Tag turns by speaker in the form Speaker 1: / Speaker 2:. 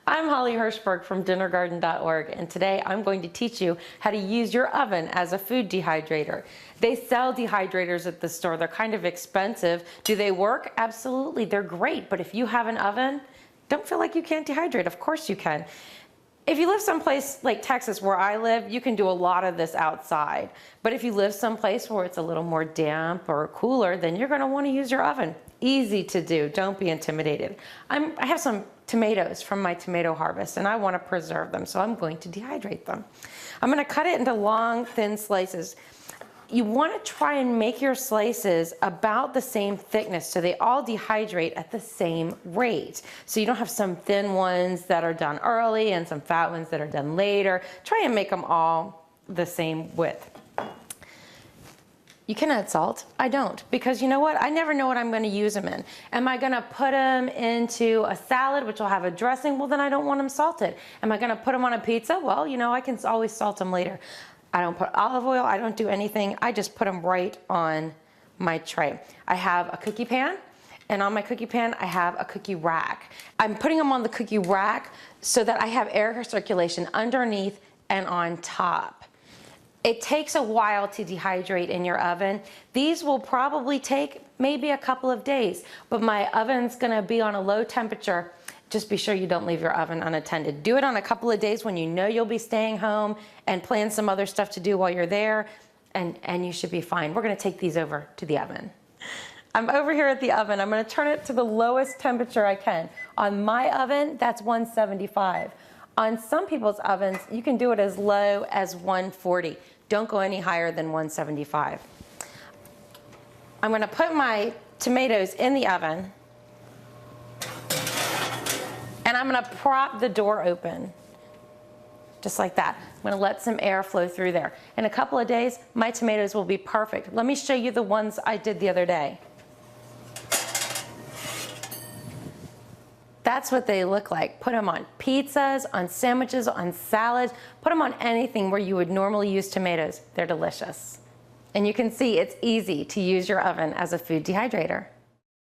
Speaker 1: I'm Holly Hirschberg from dinnergarden.org, and today I'm going to teach you how to use your oven as a food dehydrator. They sell dehydrators at the store. They're kind of expensive. Do they work? Absolutely, they're great, but if you have an oven, don't feel like you can't dehydrate. Of course you can. If you live someplace like Texas where I live, you can do a lot of this outside. But if you live someplace where it's a little more damp or cooler, then you're gonna wanna use your oven. Easy to do, don't be intimidated. I have some tomatoes from my tomato harvest and I wanna preserve them, so I'm going to dehydrate them. I'm gonna cut it into long, thin slices. You wanna try and make your slices about the same thickness so they all dehydrate at the same rate. So you don't have some thin ones that are done early and some fat ones that are done later. Try and make them all the same width. You can add salt. I don't, because you know what? I never know what I'm gonna use them in. Am I gonna put them into a salad, which will have a dressing? Well, then I don't want them salted. Am I gonna put them on a pizza? Well, you know, I can always salt them later. I don't put olive oil, I don't do anything. I just put them right on my tray. I have a cookie pan, and on my cookie pan, I have a cookie rack. I'm putting them on the cookie rack so that I have air circulation underneath and on top. It takes a while to dehydrate in your oven. These will probably take maybe a couple of days, but my oven's gonna be on a low temperature. Just be sure you don't leave your oven unattended. Do it on a couple of days when you know you'll be staying home and plan some other stuff to do while you're there, and you should be fine. We're gonna take these over to the oven. I'm over here at the oven. I'm gonna turn it to the lowest temperature I can. On my oven, that's 175. On some people's ovens, you can do it as low as 140. Don't go any higher than 175. I'm gonna put my tomatoes in the oven, and I'm gonna prop the door open, just like that. I'm gonna let some air flow through there. In a couple of days, my tomatoes will be perfect. Let me show you the ones I did the other day. That's what they look like. Put them on pizzas, on sandwiches, on salads. Put them on anything where you would normally use tomatoes. They're delicious. And you can see it's easy to use your oven as a food dehydrator.